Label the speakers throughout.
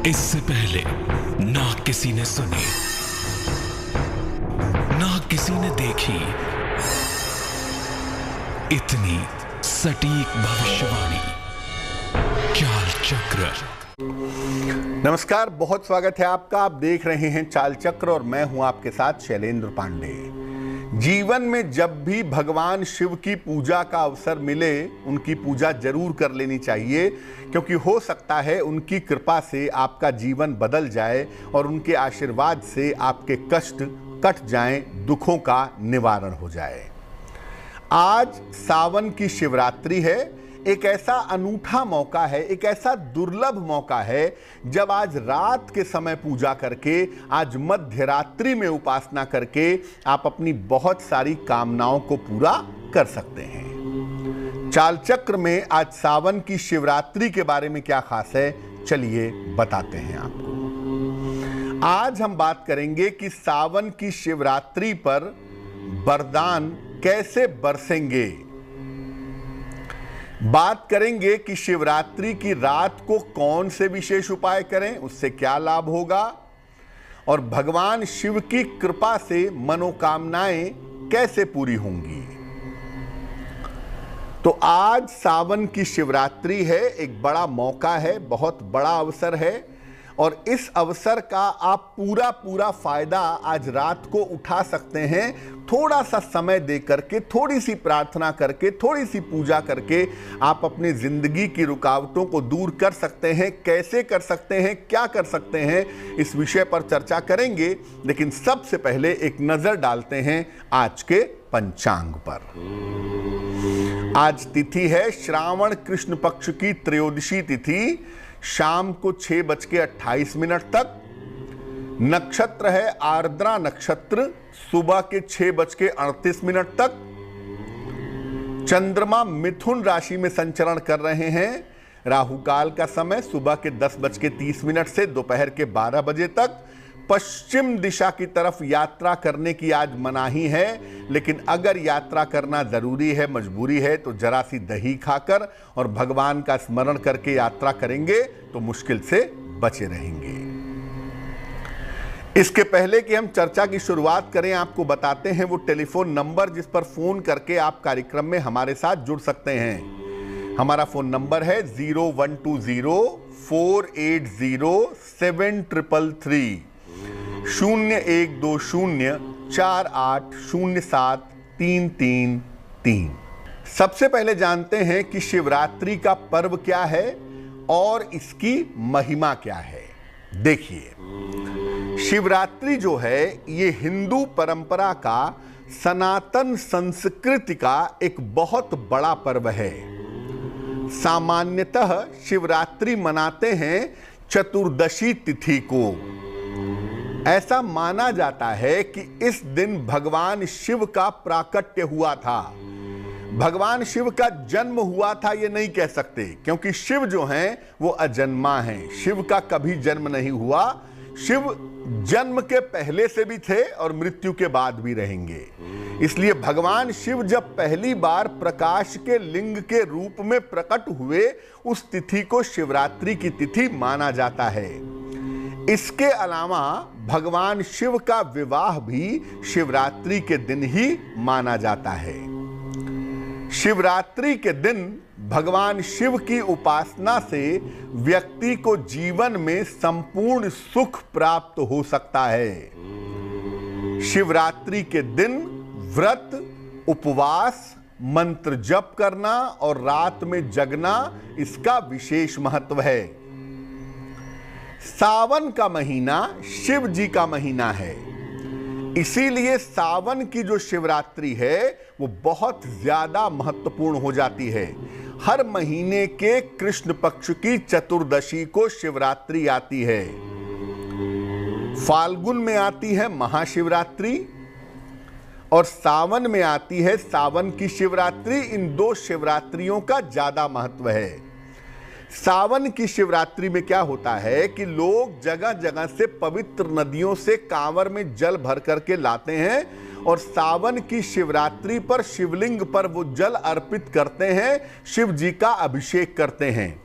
Speaker 1: इससे पहले ना किसी ने सुनी, ना किसी ने देखी इतनी सटीक भविष्यवाणी। चाल चक्र।
Speaker 2: नमस्कार, बहुत स्वागत है आपका। आप देख रहे हैं चाल चक्र और मैं हूं आपके साथ शैलेंद्र पांडे। जीवन में जब भी भगवान शिव की पूजा का अवसर मिले, उनकी पूजा जरूर कर लेनी चाहिए, क्योंकि हो सकता है उनकी कृपा से आपका जीवन बदल जाए और उनके आशीर्वाद से आपके कष्ट कट जाएं, दुखों का निवारण हो जाए। आज सावन की शिवरात्रि है। एक ऐसा अनूठा मौका है, एक ऐसा दुर्लभ मौका है जब आज रात के समय पूजा करके, आज मध्य रात्रि में उपासना करके आप अपनी बहुत सारी कामनाओं को पूरा कर सकते हैं। चाल चक्र में आज सावन की शिवरात्रि के बारे में क्या खास है, चलिए बताते हैं आपको। आज हम बात करेंगे कि सावन की शिवरात्रि पर वरदान कैसे बरसेंगे। बात करेंगे कि शिवरात्रि की रात को कौन से विशेष उपाय करें, उससे क्या लाभ होगा, और भगवान शिव की कृपा से मनोकामनाएं कैसे पूरी होंगी। तो आज सावन की शिवरात्रि है, एक बड़ा मौका है, बहुत बड़ा अवसर है, और इस अवसर का आप पूरा फायदा आज रात को उठा सकते हैं। थोड़ा सा समय दे करके, थोड़ी सी प्रार्थना करके, थोड़ी सी पूजा करके आप अपनी जिंदगी की रुकावटों को दूर कर सकते हैं। कैसे कर सकते हैं, क्या कर सकते हैं, इस विषय पर चर्चा करेंगे। लेकिन सबसे पहले एक नजर डालते हैं आज के पंचांग पर। आज तिथि है श्रावण कृष्ण पक्ष की त्रयोदशी तिथि, शाम को 6:28 तक। नक्षत्र है आर्द्रा नक्षत्र, सुबह के 6:38 तक। चंद्रमा मिथुन राशि में संचरण कर रहे हैं। राहु काल का समय सुबह के 10:30 से दोपहर के 12 बजे तक। पश्चिम दिशा की तरफ यात्रा करने की आज मनाही है, लेकिन अगर यात्रा करना जरूरी है, मजबूरी है, तो जरा सी दही खाकर और भगवान का स्मरण करके यात्रा करेंगे तो मुश्किल से बचे रहेंगे। इसके पहले कि हम चर्चा की शुरुआत करें, आपको बताते हैं वो टेलीफोन नंबर जिस पर फोन करके आप कार्यक्रम में हमारे साथ जुड़ सकते हैं। हमारा फोन नंबर है 0120-480-7333, 012048073333। सबसे पहले जानते हैं कि शिवरात्रि का पर्व क्या है और इसकी महिमा क्या है। देखिए, शिवरात्रि जो है ये हिंदू परंपरा का, सनातन संस्कृति का एक बहुत बड़ा पर्व है। सामान्यतः शिवरात्रि मनाते हैं चतुर्दशी तिथि को। ऐसा माना जाता है कि इस दिन भगवान शिव का प्राकट्य हुआ था। भगवान शिव का जन्म हुआ था ये नहीं कह सकते, क्योंकि शिव जो हैं वो अजन्मा हैं। शिव का कभी जन्म नहीं हुआ। शिव जन्म के पहले से भी थे और मृत्यु के बाद भी रहेंगे। इसलिए भगवान शिव जब पहली बार प्रकाश के लिंग के रूप में प्रकट हुए, उस तिथि को शिवरात्रि की तिथि माना जाता है। इसके अलावा भगवान शिव का विवाह भी शिवरात्रि के दिन ही माना जाता है। शिवरात्रि के दिन भगवान शिव की उपासना से व्यक्ति को जीवन में संपूर्ण सुख प्राप्त हो सकता है। शिवरात्रि के दिन व्रत, उपवास, मंत्र जप करना और रात में जगना, इसका विशेष महत्व है। सावन का महीना शिव जी का महीना है, इसीलिए सावन की जो शिवरात्रि है वो बहुत ज्यादा महत्वपूर्ण हो जाती है। हर महीने के कृष्ण पक्ष की चतुर्दशी को शिवरात्रि आती है। फाल्गुन में आती है महाशिवरात्रि और सावन में आती है सावन की शिवरात्रि। इन दो शिवरात्रियों का ज्यादा महत्व है। सावन की शिवरात्रि में क्या होता है कि लोग जगह जगह से पवित्र नदियों से कांवर में जल भर करके लाते हैं और सावन की शिवरात्रि पर शिवलिंग पर वो जल अर्पित करते हैं, शिव जी का अभिषेक करते हैं।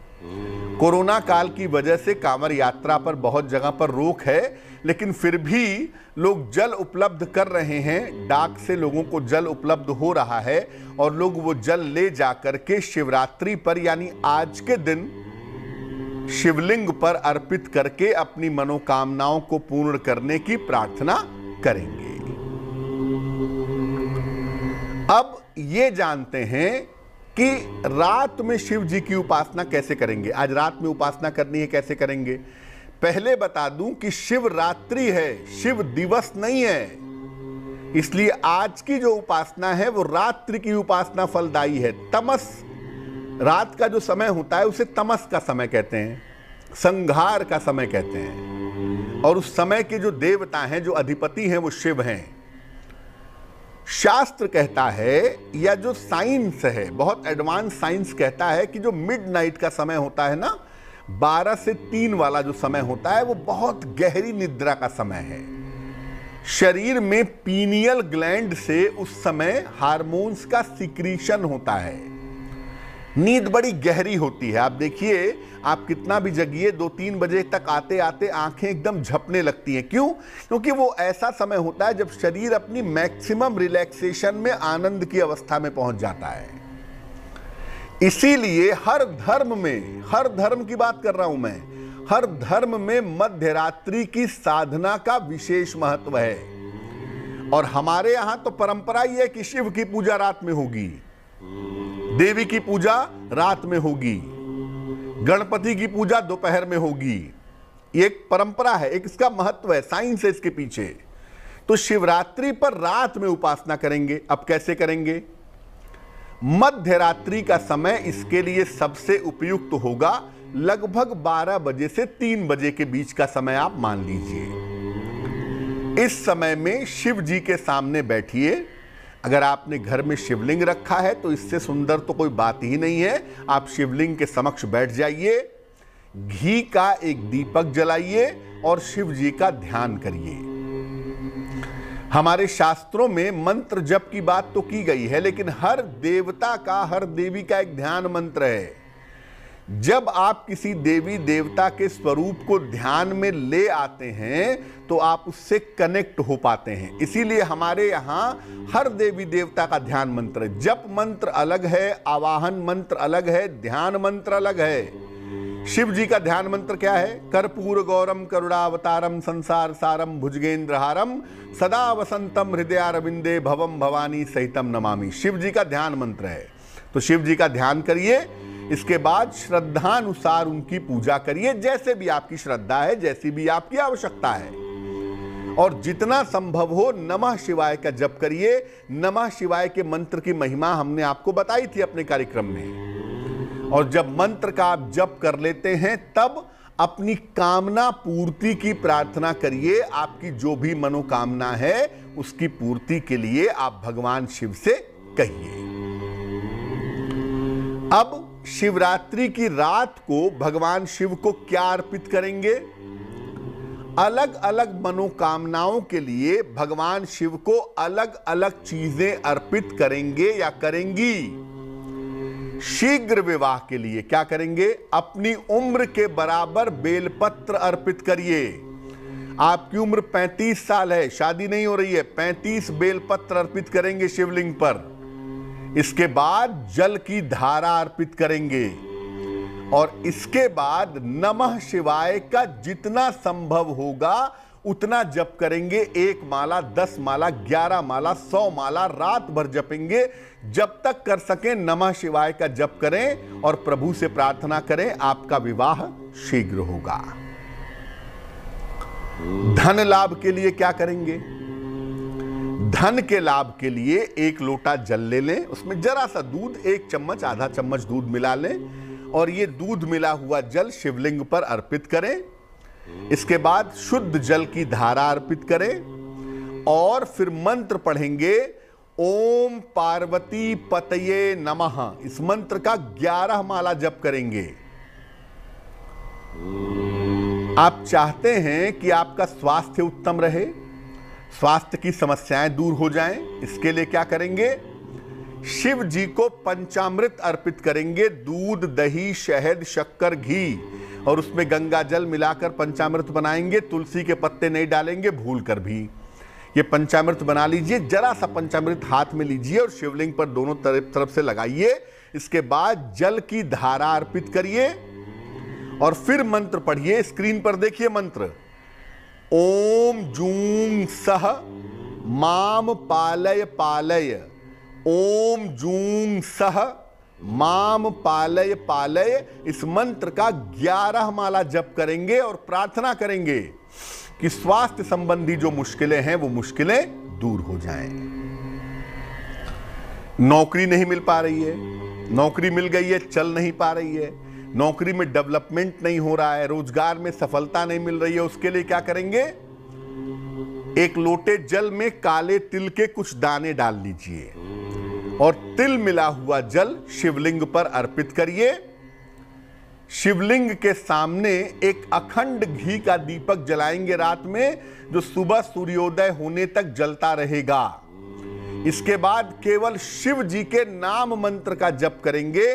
Speaker 2: कोरोना काल की वजह से कांवड़ यात्रा पर बहुत जगह पर रोक है, लेकिन फिर भी लोग जल उपलब्ध कर रहे हैं। डाक से लोगों को जल उपलब्ध हो रहा है और लोग वो जल ले जाकर के शिवरात्रि पर यानी आज के दिन शिवलिंग पर अर्पित करके अपनी मनोकामनाओं को पूर्ण करने की प्रार्थना करेंगे। अब ये जानते हैं कि रात में शिव जी की उपासना कैसे करेंगे। आज रात में उपासना करनी है, कैसे करेंगे। पहले बता दूं कि शिवरात्रि है, शिव दिवस नहीं है, इसलिए आज की जो उपासना है वो रात्रि की उपासना फलदायी है। तमस, रात का जो समय होता है उसे तमस का समय कहते हैं, संघार का समय कहते हैं, और उस समय के जो देवता हैं, जो अधिपति हैं, वो शिव हैं। शास्त्र कहता है, या जो साइंस है, बहुत एडवांस साइंस कहता है कि जो मिडनाइट का समय होता है ना, 12 से 3 वाला जो समय होता है, वो बहुत गहरी निद्रा का समय है। शरीर में पीनियल ग्लैंड से उस समय हार्मोन्स का सिक्रीशन होता है। नींद बड़ी गहरी होती है। आप देखिए, आप कितना भी जगिए, 2-3 बजे तक आते आते आंखें एकदम झपने लगती हैं। क्यों? क्योंकि वो ऐसा समय होता है जब शरीर अपनी मैक्सिमम रिलैक्सेशन में, आनंद की अवस्था में पहुंच जाता है। इसीलिए हर धर्म में, हर धर्म की बात कर रहा हूं मैं, हर धर्म में मध्य रात्रि की साधना का विशेष महत्व है। और हमारे यहां तो परंपरा ही है कि शिव की पूजा रात में होगी, देवी की पूजा रात में होगी, गणपति की पूजा दोपहर में होगी। ये एक परंपरा है, एक इसका महत्व है, साइंस है इसके पीछे। तो शिवरात्रि पर रात में उपासना करेंगे। अब कैसे करेंगे? मध्य रात्रि का समय इसके लिए सबसे उपयुक्त होगा। लगभग 12 बजे से 3 बजे के बीच का समय आप मान लीजिए। इस समय में शिव जी के सामने बैठिए। अगर आपने घर में शिवलिंग रखा है तो इससे सुंदर तो कोई बात ही नहीं है। आप शिवलिंग के समक्ष बैठ जाइए, घी का एक दीपक जलाइए और शिव जी का ध्यान करिए। हमारे शास्त्रों में मंत्र जप की बात तो की गई है, लेकिन हर देवता का, हर देवी का एक ध्यान मंत्र है। जब आप किसी देवी देवता के स्वरूप को ध्यान में ले आते हैं तो आप उससे कनेक्ट हो पाते हैं। इसीलिए हमारे यहाँ हर देवी देवता का ध्यान मंत्र है। जप मंत्र अलग है, आवाहन मंत्र अलग है, ध्यान मंत्र अलग है। शिव जी का ध्यान मंत्र क्या है? कर्पूर गौरम करुणावतारम संसार सारम भुजगेंद्रहारम सदा वसंतम हृदयारविंदे भवम भवानी सहितम नमामि। शिव जी का ध्यान मंत्र है। तो शिव जी का ध्यान करिए। इसके बाद श्रद्धानुसार उनकी पूजा करिए, जैसे भी आपकी श्रद्धा है, जैसी भी आपकी आवश्यकता है। और जितना संभव हो नमः शिवाय का जप करिए। नमः शिवाय के मंत्र की महिमा हमने आपको बताई थी अपने कार्यक्रम में। और जब मंत्र का आप जप कर लेते हैं तब अपनी कामना पूर्ति की प्रार्थना करिए। आपकी जो भी मनोकामना है उसकी पूर्ति के लिए आप भगवान शिव से कहिए। अब शिवरात्रि की रात को भगवान शिव को क्या अर्पित करेंगे? अलग अलग मनोकामनाओं के लिए भगवान शिव को अलग अलग चीजें अर्पित करेंगे या करेंगी। शीघ्र विवाह के लिए क्या करेंगे? अपनी उम्र के बराबर बेलपत्र अर्पित करिए। आपकी उम्र 35 साल है, शादी नहीं हो रही है, 35 बेलपत्र अर्पित करेंगे शिवलिंग पर। इसके बाद जल की धारा अर्पित करेंगे और इसके बाद नमः शिवाय का जितना संभव होगा उतना जप करेंगे। 1 माला, 10 माला, 11 माला, 100 माला रात भर जपेंगे। जब तक कर सकें नमः शिवाय का जप करें और प्रभु से प्रार्थना करें, आपका विवाह शीघ्र होगा। धन लाभ के लिए क्या करेंगे? धन के लाभ के लिए 1 लोटा जल ले लें, उसमें जरा सा दूध, 1 चम्मच, आधा चम्मच दूध मिला लें और ये दूध मिला हुआ जल शिवलिंग पर अर्पित करें। इसके बाद शुद्ध जल की धारा अर्पित करें और फिर मंत्र पढ़ेंगे, ओम पार्वती पतये नमः। इस मंत्र का 11 माला जप करेंगे। आप चाहते हैं कि आपका स्वास्थ्य उत्तम रहे, स्वास्थ्य की समस्याएं दूर हो जाएं, इसके लिए क्या करेंगे? शिव जी को पंचामृत अर्पित करेंगे, दूध, दही, शहद, शक्कर, घी, और उसमें गंगा जल मिलाकर पंचामृत बनाएंगे। तुलसी के पत्ते नहीं डालेंगे भूल कर भी। ये पंचामृत बना लीजिए, जरा सा पंचामृत हाथ में लीजिए और शिवलिंग पर दोनों तरफ से लगाइए। इसके बाद जल की धारा अर्पित करिए और फिर मंत्र पढ़िए। स्क्रीन पर देखिए मंत्र, ओम जूं सह माम पालय पालय, ओम जूं सह माम पालय पालय। इस मंत्र का 11 माला जप करेंगे और प्रार्थना करेंगे कि स्वास्थ्य संबंधी जो मुश्किलें हैं वो मुश्किलें दूर हो जाएं। नौकरी नहीं मिल पा रही है, नौकरी मिल गई है चल नहीं पा रही है, नौकरी में डेवलपमेंट नहीं हो रहा है, रोजगार में सफलता नहीं मिल रही है, उसके लिए क्या करेंगे? एक लोटे जल में काले तिल के कुछ दाने डाल लीजिए और तिल मिला हुआ जल शिवलिंग पर अर्पित करिए। शिवलिंग के सामने एक अखंड घी का दीपक जलाएंगे रात में, जो सुबह सूर्योदय होने तक जलता रहेगा। इसके बाद केवल शिव जी के नाम मंत्र का जप करेंगे,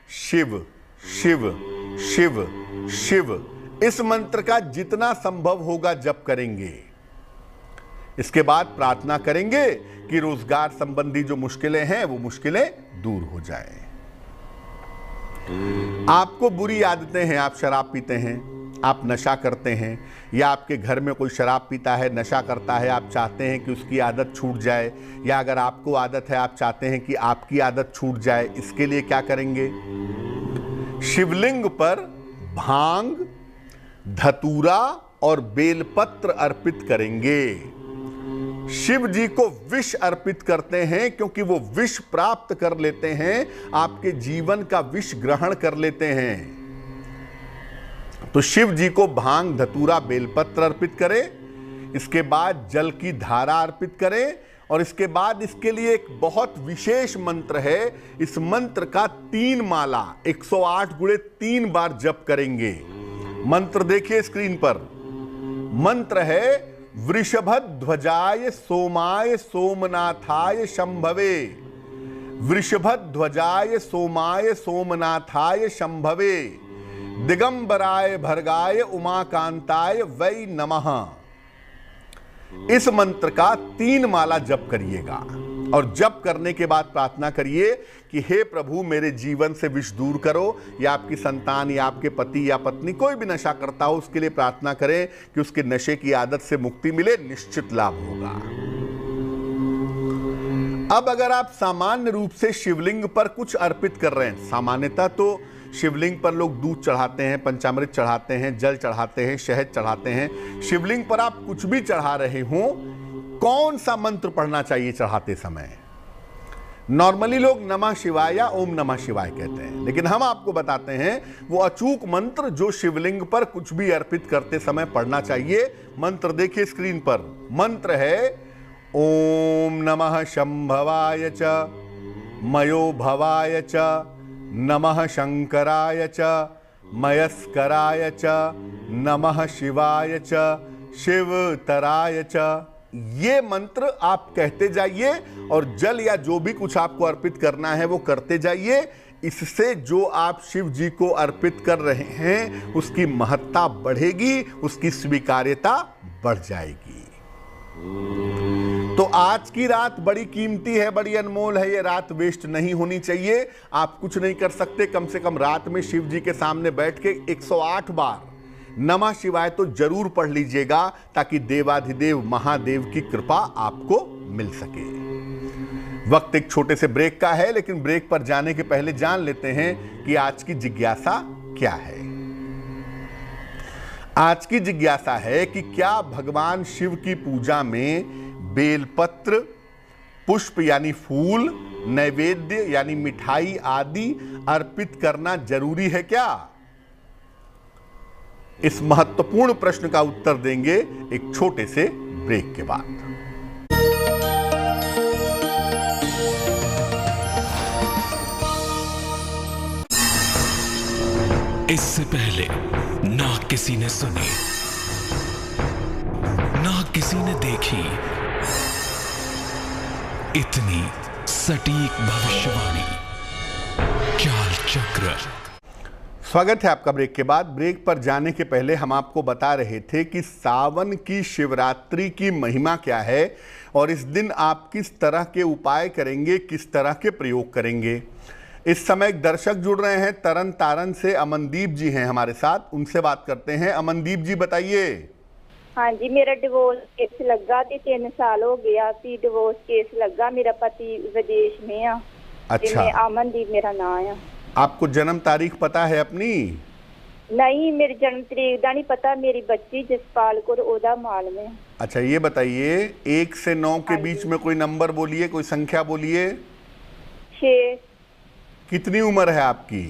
Speaker 2: शिव शिव शिव शिव। इस मंत्र का जितना संभव होगा जप करेंगे। इसके बाद प्रार्थना करेंगे कि रोजगार संबंधी जो मुश्किलें हैं वो मुश्किलें दूर हो जाएं। आपको बुरी आदतें हैं, आप शराब पीते हैं, आप नशा करते हैं, या आपके घर में कोई शराब पीता है, नशा करता है, आप चाहते हैं कि उसकी आदत छूट जाए, या अगर आपको आदत है आप चाहते हैं कि आपकी आदत छूट जाए, इसके लिए क्या करेंगे? शिवलिंग पर भांग, धतूरा और बेलपत्र अर्पित करेंगे। शिव जी को विष अर्पित करते हैं क्योंकि वो विष प्राप्त कर लेते हैं, आपके जीवन का विष ग्रहण कर लेते हैं। तो शिव जी को भांग, धतूरा, बेलपत्र अर्पित करें। इसके बाद जल की धारा अर्पित करें और इसके बाद इसके लिए एक बहुत विशेष मंत्र है। इस मंत्र का 3 माला 108 गुणे 3 बार जप करेंगे। मंत्र देखिए स्क्रीन पर। मंत्र है, वृषभध्वजाय सोमाय सोमनाथाय शंभवे, वृषभध्वजाय सोमाय सोमनाथाय शंभवे, दिगंबराय भर्गाय उमाकांताय वै नमः। इस मंत्र का 3 माला जप करिएगा और जप करने के बाद प्रार्थना करिए कि हे प्रभु मेरे जीवन से विष दूर करो, या आपकी संतान या आपके पति या पत्नी कोई भी नशा करता हो उसके लिए प्रार्थना करें कि उसके नशे की आदत से मुक्ति मिले, निश्चित लाभ होगा। अब अगर आप सामान्य रूप से शिवलिंग पर कुछ अर्पित कर रहे हैं, सामान्यतः तो शिवलिंग पर लोग दूध चढ़ाते हैं, पंचामृत चढ़ाते हैं, जल चढ़ाते हैं, शहद चढ़ाते हैं। शिवलिंग पर आप कुछ भी चढ़ा रहे हो, कौन सा मंत्र पढ़ना चाहिए चढ़ाते समय? नॉर्मली लोग नमः शिवाय या ओम नमः शिवाय कहते हैं, लेकिन हम आपको बताते हैं वो अचूक मंत्र जो शिवलिंग पर कुछ भी अर्पित करते समय पढ़ना चाहिए। मंत्र देखिए स्क्रीन पर। मंत्र है, ओम नमः शंभवाय च मयो भवाय च, नमः शंकराय च मयस्कराय च, नमः शिवाय च शिवतराय च। ये मंत्र आप कहते जाइए और जल या जो भी कुछ आपको अर्पित करना है वो करते जाइए। इससे जो आप शिव जी को अर्पित कर रहे हैं उसकी महत्ता बढ़ेगी, उसकी स्वीकार्यता बढ़ जाएगी। तो आज की रात बड़ी कीमती है, बड़ी अनमोल है, ये रात वेस्ट नहीं होनी चाहिए। आप कुछ नहीं कर सकते, कम से कम रात में शिव जी के सामने बैठ के 108 बार नमः शिवाय तो जरूर पढ़ लीजिएगा, ताकि देवाधिदेव महादेव की कृपा आपको मिल सके। वक्त एक छोटे से ब्रेक का है, लेकिन ब्रेक पर जाने के पहले जान लेते हैं कि आज की जिज्ञासा क्या है। आज की जिज्ञासा है कि क्या भगवान शिव की पूजा में बेलपत्र, पुष्प यानी फूल, नैवेद्य यानी मिठाई आदि अर्पित करना जरूरी है क्या? इस महत्वपूर्ण प्रश्न का उत्तर देंगे एक छोटे से ब्रेक के बाद।
Speaker 1: इससे पहले ना किसी ने सुनी, ना किसी ने देखी इतनी सटीक भविष्यवाणी। चाल चक्र।
Speaker 2: स्वागत है आपका ब्रेक के बाद। ब्रेक पर जाने के पहले हम आपको बता रहे थे कि सावन की शिवरात्रि की महिमा क्या है और इस दिन आप किस तरह के उपाय करेंगे, किस तरह के प्रयोग करेंगे। इस समय एक दर्शक जुड़ रहे हैं तरन तारण से। अमनदीप जी हैं हमारे साथ, उनसे बात करते हैं। अमनदीप जी बताइए।
Speaker 3: हाँ जी, मेरा डिवोर्स केस लगा थी, 3 साल हो गया थी डिवोर्स केस लगा। मेरा पति विदेश में है।
Speaker 2: अच्छा,
Speaker 3: अमनदीप मेरा नाम है।
Speaker 2: आपको जन्म तारीख पता है अपनी?
Speaker 3: नहीं, मेरी जन्म तारीख का नहीं पता। मेरी बच्ची जसपाल कौर ओदा माल में।
Speaker 2: अच्छा, ये बताइए 1 से 9 के बीच में कोई नंबर बोलिए, कोई संख्या बोलिए।
Speaker 3: 6।
Speaker 2: कितनी उम्र है आपकी?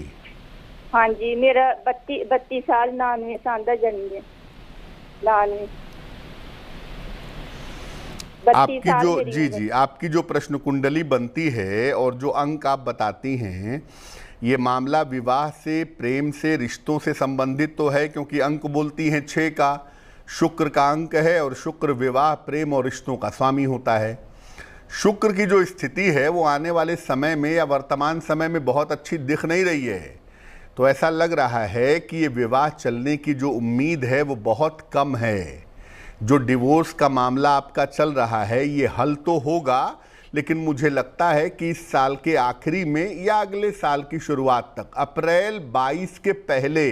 Speaker 3: हाँ जी, मेरा 32 साल 99 साल का जन्म है। 99
Speaker 2: आपकी जो जी आपकी जो प्रश्न कुंडली बनती है और जो अंक आप बताती हैं, ये मामला विवाह से, प्रेम से, रिश्तों से संबंधित तो है, क्योंकि अंक बोलती हैं 6 का, शुक्र का अंक है और शुक्र विवाह, प्रेम और रिश्तों का स्वामी होता है। शुक्र की जो स्थिति है वो आने वाले समय में या वर्तमान समय में बहुत अच्छी दिख नहीं रही है। तो ऐसा लग रहा है कि ये विवाह चलने की जो उम्मीद है वो बहुत कम है। जो डिवोर्स का मामला आपका चल रहा है ये हल तो होगा, लेकिन मुझे लगता है कि इस साल के आखिरी में या अगले साल की शुरुआत तक, अप्रैल 22 के पहले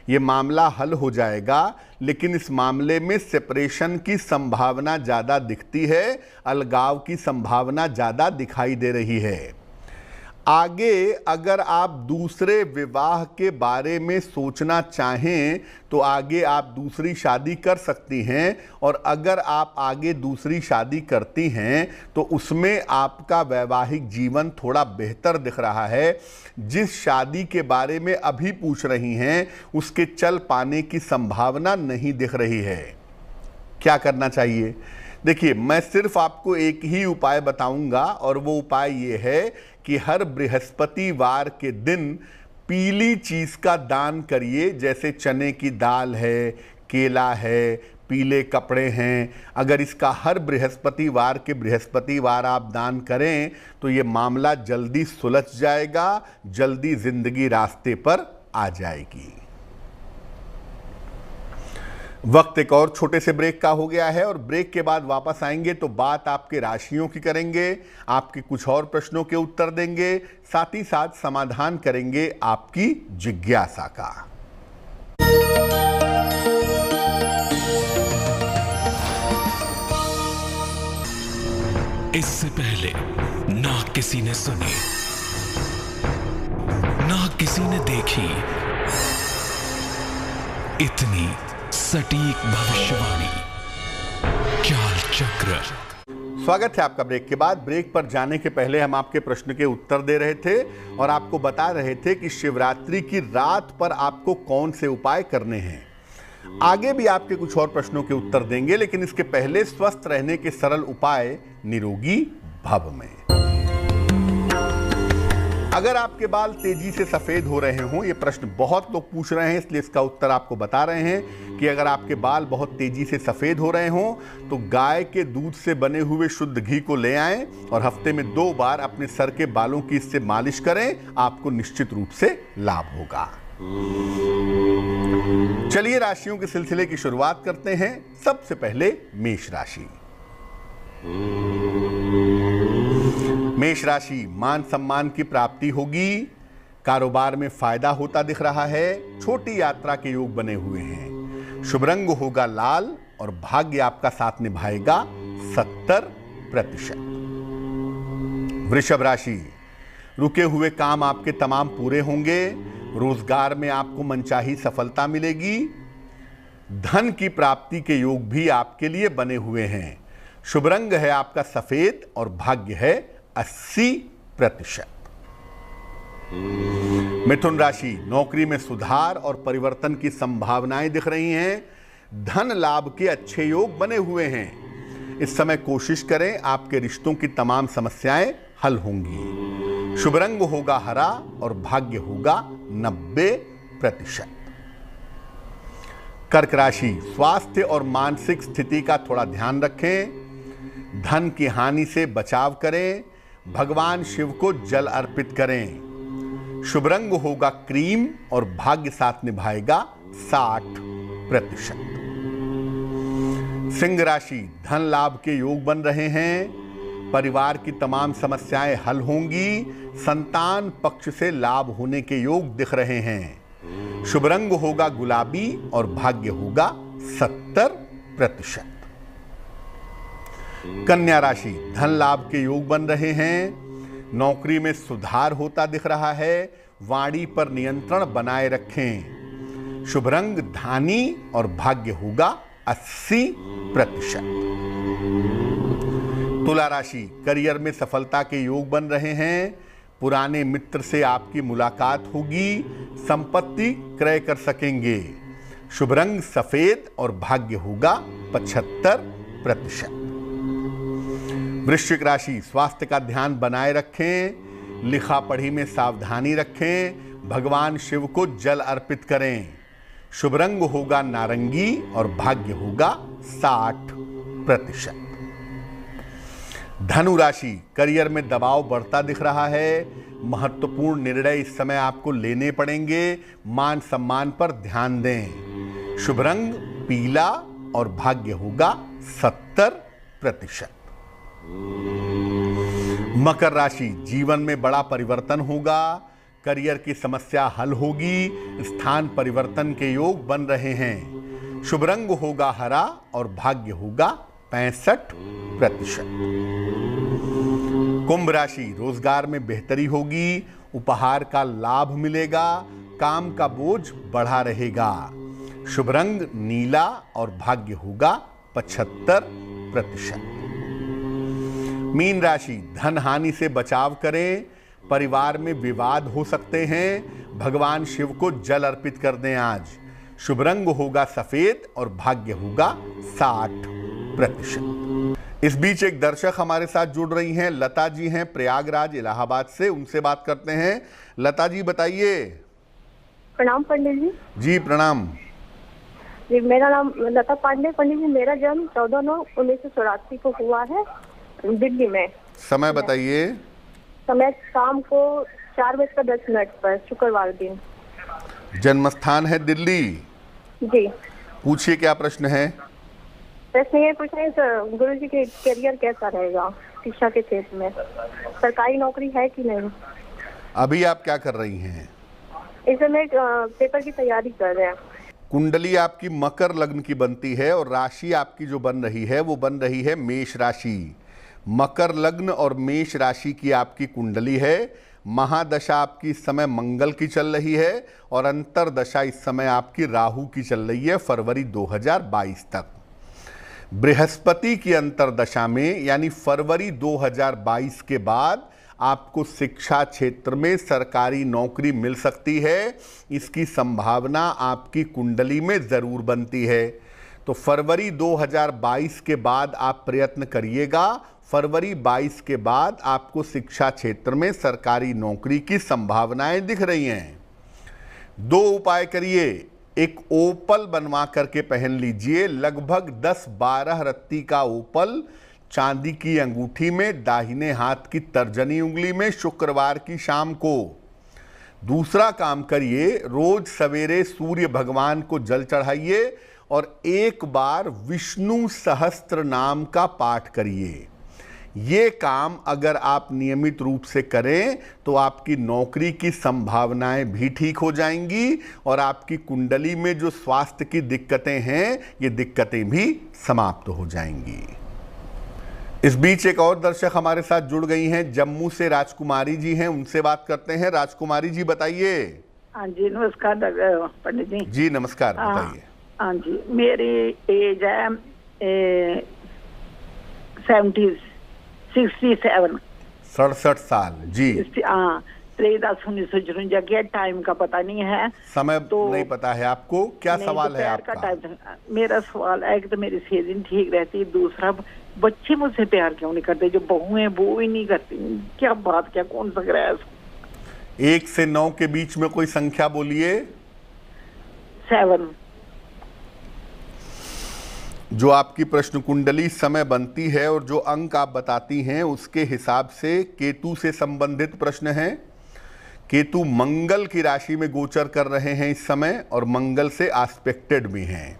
Speaker 2: ये मामला हल हो जाएगा। लेकिन इस मामले में सेपरेशन की संभावना ज़्यादा दिखती है, अलगाव की संभावना ज़्यादा दिखाई दे रही है। आगे अगर आप दूसरे विवाह के बारे में सोचना चाहें तो आगे आप दूसरी शादी कर सकती हैं, और अगर आप आगे दूसरी शादी करती हैं तो उसमें आपका वैवाहिक जीवन थोड़ा बेहतर दिख रहा है। जिस शादी के बारे में अभी पूछ रही हैं उसके चल पाने की संभावना नहीं दिख रही है। क्या करना चाहिए? देखिए, मैं सिर्फ आपको एक ही उपाय बताऊंगा और वो उपाय ये है कि हर बृहस्पतिवार के दिन पीली चीज़ का दान करिए। जैसे चने की दाल है, केला है, पीले कपड़े हैं। अगर इसका हर बृहस्पतिवार के बृहस्पतिवार आप दान करें तो ये मामला जल्दी सुलझ जाएगा, जल्दी जिंदगी रास्ते पर आ जाएगी। वक्त एक और छोटे से ब्रेक का हो गया है और ब्रेक के बाद वापस आएंगे तो बात आपके राशियों की करेंगे, आपके कुछ और प्रश्नों के उत्तर देंगे, साथ ही साथ समाधान करेंगे आपकी जिज्ञासा का।
Speaker 1: इससे पहले ना किसी ने सुनी, ना किसी ने देखी इतनी सटीक भविष्यवाणी। चाल चक्र।
Speaker 2: स्वागत है आपका ब्रेक के बाद। ब्रेक पर जाने के पहले हम आपके प्रश्न के उत्तर दे रहे थे और आपको बता रहे थे कि शिवरात्रि की रात पर आपको कौन से उपाय करने हैं। आगे भी आपके कुछ और प्रश्नों के उत्तर देंगे, लेकिन इसके पहले स्वस्थ रहने के सरल उपाय निरोगी भव में। अगर आपके बाल तेजी से सफेद हो रहे हों, ये प्रश्न बहुत लोग पूछ रहे हैं, इसलिए इसका उत्तर आपको बता रहे हैं कि अगर आपके बाल बहुत तेजी से सफेद हो रहे हों तो गाय के दूध से बने हुए शुद्ध घी को ले आएं और हफ्ते में 2 बार अपने सर के बालों की इससे मालिश करें। आपको निश्चित रूप से लाभ होगा। चलिए राशियों के सिलसिले की शुरुआत करते हैं। सबसे पहले मेष राशि। मेष राशि, मान सम्मान की प्राप्ति होगी, कारोबार में फायदा होता दिख रहा है, छोटी यात्रा के योग बने हुए हैं, शुभ रंग होगा लाल और भाग्य आपका साथ निभाएगा 70%। वृषभ राशि, रुके हुए काम आपके तमाम पूरे होंगे, रोजगार में आपको मनचाही सफलता मिलेगी, धन की प्राप्ति के योग भी आपके लिए बने हुए हैं, शुभ रंग है आपका सफेद और भाग्य है 80%। मिथुन राशि, नौकरी में सुधार और परिवर्तन की संभावनाएं दिख रही हैं, धन लाभ के अच्छे योग बने हुए हैं। इस समय कोशिश करें, आपके रिश्तों की तमाम समस्याएं हल होंगी, शुभ रंग होगा हरा और भाग्य होगा 90%। कर्क राशि, स्वास्थ्य और मानसिक स्थिति का थोड़ा ध्यान रखें, धन की हानि से बचाव करें, भगवान शिव को जल अर्पित करें। शुभ रंग होगा क्रीम और भाग्य साथ निभाएगा 60%। सिंह राशि, धन लाभ के योग बन रहे हैं। परिवार की तमाम समस्याएं हल होंगी। संतान पक्ष से लाभ होने के योग दिख रहे हैं। शुभ रंग होगा गुलाबी और भाग्य होगा 70%। कन्या राशि, धन लाभ के योग बन रहे हैं। नौकरी में सुधार होता दिख रहा है। वाणी पर नियंत्रण बनाए रखें। शुभ रंग धानी और भाग्य होगा 80%। तुला राशि, करियर में सफलता के योग बन रहे हैं। पुराने मित्र से आपकी मुलाकात होगी। संपत्ति क्रय कर सकेंगे। शुभ रंग सफेद और भाग्य होगा 75%। वृश्चिक राशि, स्वास्थ्य का ध्यान बनाए रखें। लिखा पढ़ी में सावधानी रखें। भगवान शिव को जल अर्पित करें। शुभ रंग होगा नारंगी और भाग्य होगा 60%। धनु राशि, करियर में दबाव बढ़ता दिख रहा है। महत्वपूर्ण निर्णय इस समय आपको लेने पड़ेंगे। मान सम्मान पर ध्यान दें। शुभ रंग पीला और भाग्य होगा 70%। मकर राशि, जीवन में बड़ा परिवर्तन होगा। करियर की समस्या हल होगी। स्थान परिवर्तन के योग बन रहे हैं। शुभ रंग होगा हरा और भाग्य होगा 65%। कुंभ राशि, रोजगार में बेहतरी होगी। उपहार का लाभ मिलेगा। काम का बोझ बढ़ा रहेगा। शुभ रंग नीला और भाग्य होगा 75%। मीन राशि, धन हानि से बचाव करें। परिवार में विवाद हो सकते हैं। भगवान शिव को जल अर्पित कर दें आज। शुभ रंग होगा सफेद और भाग्य होगा 60%। इस बीच एक दर्शक हमारे साथ जुड़ रही हैं। लता जी हैं प्रयागराज इलाहाबाद से। उनसे बात करते हैं। लता जी बताइए।
Speaker 4: प्रणाम पंडित जी।
Speaker 2: जी प्रणाम
Speaker 4: जी, मेरा नाम लता पांडे। पंडित जी, मेरा जन्म 14/9/1984 को हुआ है, दिल्ली में।
Speaker 2: समय बताइए।
Speaker 4: समय शाम को 4:10 पर, शुक्रवार दिन।
Speaker 2: जन्म स्थान है दिल्ली।
Speaker 4: जी,
Speaker 2: पूछिए क्या प्रश्न है।
Speaker 4: प्रश्न ये पूछ रहे हैं सर, गुरु जी के करियर कैसा रहेगा शिक्षा के क्षेत्र में? सरकारी नौकरी है कि नहीं?
Speaker 2: अभी आप क्या कर रही हैं?
Speaker 4: इस समय पेपर की तैयारी कर रहे हैं।
Speaker 2: कुंडली आपकी मकर लग्न की बनती है और राशि आपकी जो बन रही है वो बन रही है मेष राशि। मकर लग्न और मेष राशि की आपकी कुंडली है। महादशा आपकी इस समय मंगल की चल रही है और अंतरदशा इस समय आपकी राहु की चल रही है फरवरी 2022 तक। बृहस्पति की अंतरदशा में यानी फरवरी 2022 के बाद आपको शिक्षा क्षेत्र में सरकारी नौकरी मिल सकती है। इसकी संभावना आपकी कुंडली में ज़रूर बनती है। तो फरवरी 2022 के बाद आप प्रयत्न करिएगा। फरवरी 22 के बाद आपको शिक्षा क्षेत्र में सरकारी नौकरी की संभावनाएं दिख रही हैं। 2 उपाय करिए। एक ओपल बनवा करके पहन लीजिए, लगभग 10-12 रत्ती का ओपल चांदी की अंगूठी में, दाहिने हाथ की तर्जनी उंगली में, शुक्रवार की शाम को। दूसरा काम करिए, रोज सवेरे सूर्य भगवान को जल चढ़ाइए और एक बार विष्णु सहस्त्र नाम का पाठ करिए। ये काम अगर आप नियमित रूप से करें तो आपकी नौकरी की संभावनाएं भी ठीक हो जाएंगी और आपकी कुंडली में जो स्वास्थ्य की दिक्कतें हैं ये दिक्कतें भी समाप्त हो जाएंगी। इस बीच एक और दर्शक हमारे साथ जुड़ गई हैं। जम्मू से राजकुमारी जी हैं, उनसे बात करते हैं। राजकुमारी जी बताइए।
Speaker 5: हाँ जी, नमस्कार पंडित जी।
Speaker 2: जी नमस्कार, बताइए।
Speaker 5: हाँ जी, मेरी एज है 67
Speaker 2: साल। जी
Speaker 5: हाँ, 13/10/1954 के टाइम का पता नहीं है,
Speaker 2: समय
Speaker 5: तो
Speaker 2: नहीं पता है आपको। क्या सवाल है आपका?
Speaker 5: मेरा सवाल है कि तो मेरी सेहत ठीक रहती है, दूसरा बच्चे मुझसे प्यार क्यों नहीं करते? जो बहू है वो ही नहीं करती। क्या बात, क्या कौन सा ग्रह है?
Speaker 2: 1 से 9 के बीच में कोई संख्या बोलिए।
Speaker 5: 7।
Speaker 2: जो आपकी प्रश्न कुंडली इस समय बनती है और जो अंक आप बताती हैं उसके हिसाब से केतु से संबंधित प्रश्न है। केतु मंगल की राशि में गोचर कर रहे हैं इस समय और मंगल से आस्पेक्टेड भी हैं।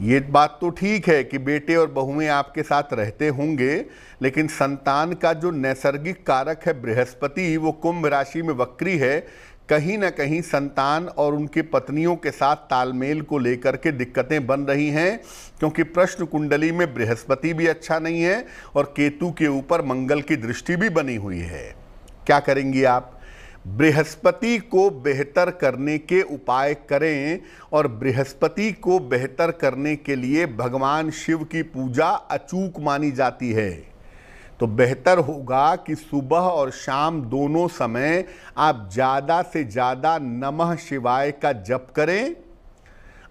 Speaker 2: ये बात तो ठीक है कि बेटे और बहुएं आपके साथ रहते होंगे, लेकिन संतान का जो नैसर्गिक कारक है बृहस्पति, वो कुंभ राशि में वक्री है। कहीं ना कहीं संतान और उनकी पत्नियों के साथ तालमेल को लेकर के दिक्कतें बन रही हैं, क्योंकि प्रश्न कुंडली में बृहस्पति भी अच्छा नहीं है और केतु के ऊपर मंगल की दृष्टि भी बनी हुई है। क्या करेंगी आप? बृहस्पति को बेहतर करने के उपाय करें और बृहस्पति को बेहतर करने के लिए भगवान शिव की पूजा अचूक मानी जाती है। तो बेहतर होगा कि सुबह और शाम दोनों समय आप ज़्यादा से ज़्यादा नमः शिवाय का जप करें।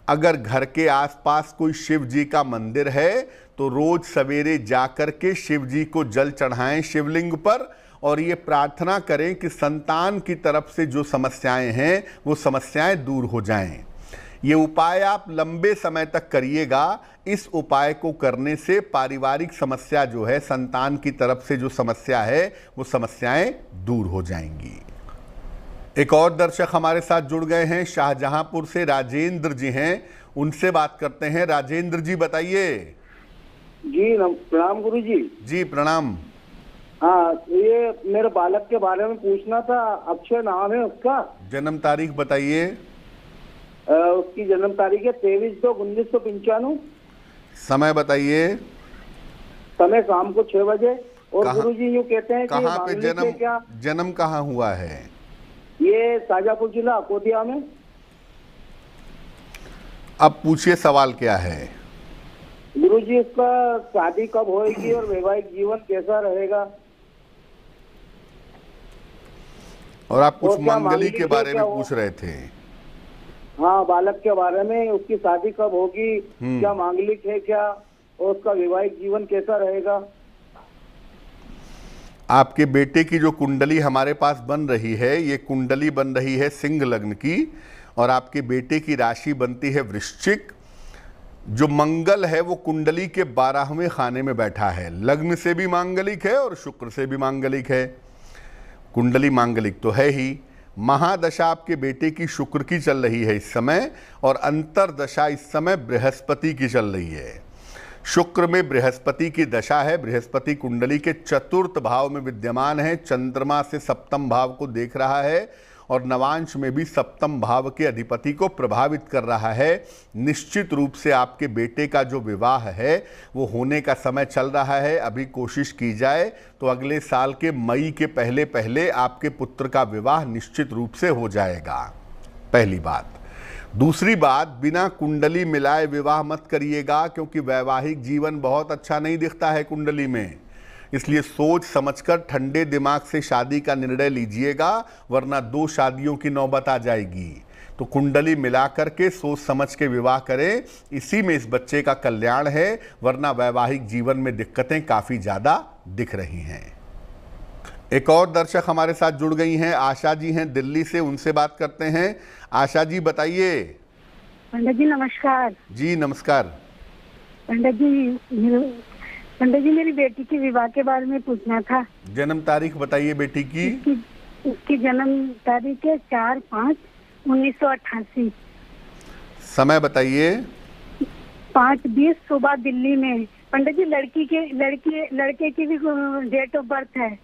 Speaker 2: अगर घर के आसपास कोई शिव जी का मंदिर है तो रोज सवेरे जाकर के शिव जी को जल चढ़ाएं शिवलिंग पर और ये प्रार्थना करें कि संतान की तरफ से जो समस्याएं हैं वो समस्याएं दूर हो जाएं। ये उपाय आप लंबे समय तक करिएगा। इस उपाय को करने से पारिवारिक समस्या जो है, संतान की तरफ से जो समस्या है, वो समस्याएं दूर हो जाएंगी। एक और दर्शक हमारे साथ जुड़ गए हैं, शाहजहांपुर से राजेंद्र जी हैं, उनसे बात करते हैं। राजेंद्र जी बताइए।
Speaker 6: जी प्रणाम गुरु जी।
Speaker 2: जी प्रणाम।
Speaker 6: हाँ, ये मेरे बालक के बारे में पूछना था। अक्षय नाम है उसका।
Speaker 2: जन्म तारीख बताइए।
Speaker 6: उसकी जन्म तारीख है 23/2/1995।
Speaker 2: समय बताइए।
Speaker 6: समय शाम को 6 बजे। और गुरुजी यूँ कहते हैं
Speaker 2: कहाँ पे जन्म कहाँ हुआ है?
Speaker 6: ये शाजापुर जिला अकोदिया में।
Speaker 2: अब पूछिए सवाल क्या है?
Speaker 6: गुरुजी उसका शादी कब होएगी और वैवाहिक जीवन कैसा रहेगा?
Speaker 2: और आप कुछ मंगली के बारे में पूछ रहे थे।
Speaker 6: हाँ, बालक के बारे में, उसकी शादी कब होगी, क्या मांगलिक है क्या, और उसका वैवाहिक जीवन कैसा रहेगा?
Speaker 2: आपके बेटे की जो कुंडली हमारे पास बन रही है, ये कुंडली बन रही है सिंह लग्न की और आपके बेटे की राशि बनती है वृश्चिक। जो मंगल है वो कुंडली के 12वें खाने में बैठा है। लग्न से भी मांगलिक है और शुक्र से भी मांगलिक है। कुंडली मांगलिक तो है ही। महादशा आपके बेटे की शुक्र की चल रही है इस समय और अंतरदशा इस समय बृहस्पति की चल रही है। शुक्र में बृहस्पति की दशा है। बृहस्पति कुंडली के 4th भाव में विद्यमान है, चंद्रमा से 7th भाव को देख रहा है और नवांश में भी 7th भाव के अधिपति को प्रभावित कर रहा है। निश्चित रूप से आपके बेटे का जो विवाह है वो होने का समय चल रहा है। अभी कोशिश की जाए तो अगले साल के मई के पहले पहले आपके पुत्र का विवाह निश्चित रूप से हो जाएगा। पहली बात। दूसरी बात, बिना कुंडली मिलाए विवाह मत करिएगा, क्योंकि वैवाहिक जीवन बहुत अच्छा नहीं दिखता है कुंडली में। इसलिए सोच समझकर ठंडे दिमाग से शादी का निर्णय लीजिएगा, वरना 2 शादियों की नौबत आ जाएगी। तो कुंडली मिला करके सोच समझ के विवाह करें, इसी में इस बच्चे का कल्याण है, वरना वैवाहिक जीवन में दिक्कतें काफ़ी ज़्यादा दिख रही हैं। एक और दर्शक हमारे साथ जुड़ गई हैं, आशा जी हैं दिल्ली से, उनसे बात करते हैं। आशा जी बताइए।
Speaker 4: पंडित जी नमस्कार।
Speaker 2: जी नमस्कार।
Speaker 4: पंडित जी मेरी बेटी के विवाह के बारे में पूछना था।
Speaker 2: जन्म तारीख बताइए बेटी की।
Speaker 4: उसकी जन्म तारीख है 4/5/1988।
Speaker 2: समय बताइए।
Speaker 4: 5:20 सुबह दिल्ली में। पंडित जी लड़के की भी डेट ऑफ बर्थ है।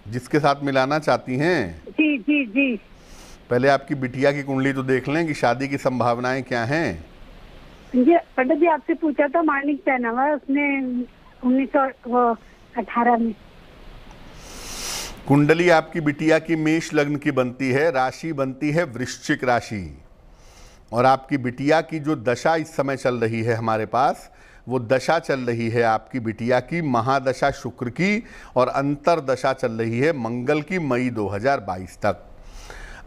Speaker 2: जिसके साथ मिलाना चाहती हैं?
Speaker 4: जी जी जी।
Speaker 2: पहले आपकी बिटिया की कुंडली तो देख लें कि शादी की संभावनाएं क्या हैं।
Speaker 4: पंडित जी आपसे पूछा था, मानिक पहना हुआ उसने 1918 में।
Speaker 2: कुंडली आपकी बिटिया की मेष लग्न की बनती है, राशि बनती है वृश्चिक राशि। और आपकी बिटिया की जो दशा इस समय चल रही है हमारे पास, वो दशा चल रही है आपकी बिटिया की महादशा शुक्र की और अंतरदशा चल रही है मंगल की मई 2022 तक।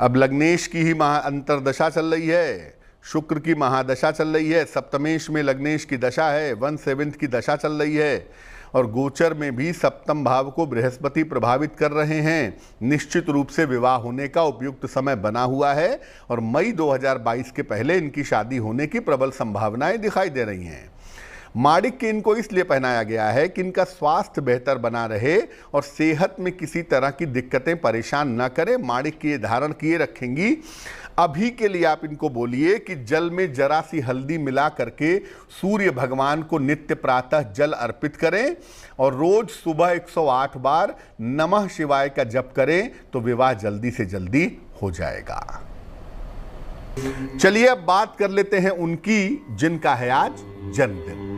Speaker 2: अब लग्नेश की ही अंतरदशा चल रही है, शुक्र की महादशा चल रही है, सप्तमेश में लग्नेश की दशा है, 1/7 की दशा चल रही है और गोचर में भी 7th भाव को बृहस्पति प्रभावित कर रहे हैं। निश्चित रूप से विवाह होने का उपयुक्त समय बना हुआ है और मई 2022 के पहले इनकी शादी होने की प्रबल संभावनाएं दिखाई दे रही हैं। माणिक्य इनको इसलिए पहनाया गया है कि इनका स्वास्थ्य बेहतर बना रहे और सेहत में किसी तरह की दिक्कतें परेशान न करें। माणिक्य ये धारण किए रखेंगी। अभी के लिए आप इनको बोलिए कि जल में जरा सी हल्दी मिला करके सूर्य भगवान को नित्य प्रातः जल अर्पित करें और रोज सुबह 108 बार नमः शिवाय का जप करें तो विवाह जल्दी से जल्दी हो जाएगा। चलिए अब बात कर लेते हैं उनकी जिनका है आज जन्मदिन।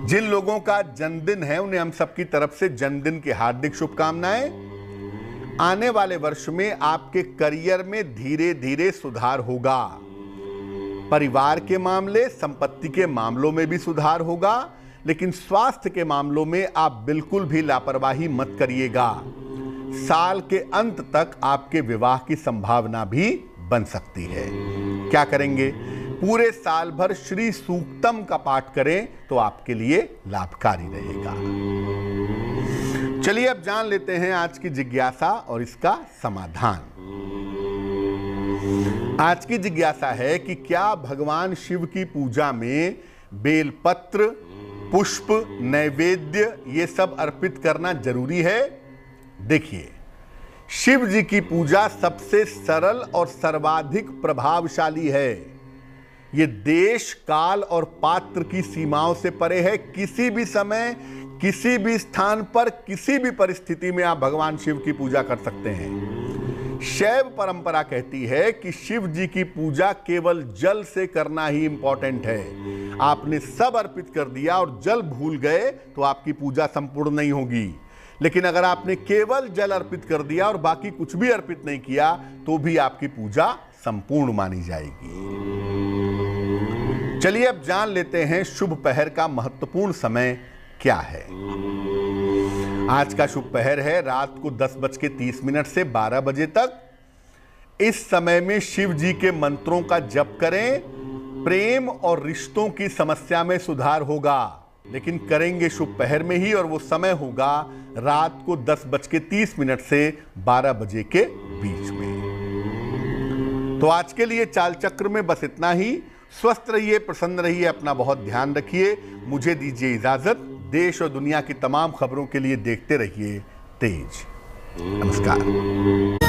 Speaker 2: जिन लोगों का जन्मदिन है उन्हें हम सबकी तरफ से जन्मदिन की हार्दिक शुभकामनाएं। आने वाले वर्ष में आपके करियर में धीरे धीरे सुधार होगा। परिवार के मामले, संपत्ति के मामलों में भी सुधार होगा, लेकिन स्वास्थ्य के मामलों में आप बिल्कुल भी लापरवाही मत करिएगा। साल के अंत तक आपके विवाह की संभावना भी बन सकती है। क्या करेंगे? पूरे साल भर श्री सूक्तम का पाठ करें तो आपके लिए लाभकारी रहेगा। चलिए अब जान लेते हैं आज की जिज्ञासा और इसका समाधान। आज की जिज्ञासा है कि क्या भगवान शिव की पूजा में बेलपत्र, पुष्प, नैवेद्य ये सब अर्पित करना जरूरी है? देखिए, शिव जी की पूजा सबसे सरल और सर्वाधिक प्रभावशाली है। ये देश, काल और पात्र की सीमाओं से परे है। किसी भी समय, किसी भी स्थान पर, किसी भी परिस्थिति में आप भगवान शिव की पूजा कर सकते हैं। शैव परंपरा कहती है कि शिव जी की पूजा केवल जल से करना ही इंपॉर्टेंट है। आपने सब अर्पित कर दिया और जल भूल गए तो आपकी पूजा संपूर्ण नहीं होगी। लेकिन अगर आपने केवल जल अर्पित कर दिया और बाकी कुछ भी अर्पित नहीं किया तो भी आपकी पूजा संपूर्ण मानी जाएगी। चलिए अब जान लेते हैं शुभ पहर का महत्वपूर्ण समय क्या है। आज का शुभ पहर है रात को 10:30 से 12 बजे तक। इस समय में शिव जी के मंत्रों का जप करें। प्रेम और रिश्तों की समस्या में सुधार होगा, लेकिन करेंगे शुभ पहर में ही, और वो समय होगा रात को 10:30 से 12 बजे के बीच में। तो आज के लिए चाल चक्र में बस इतना ही। स्वस्थ रहिए, प्रसन्न रहिए, अपना बहुत ध्यान रखिए। मुझे दीजिए इजाजत। देश और दुनिया की तमाम खबरों के लिए देखते रहिए तेज। नमस्कार।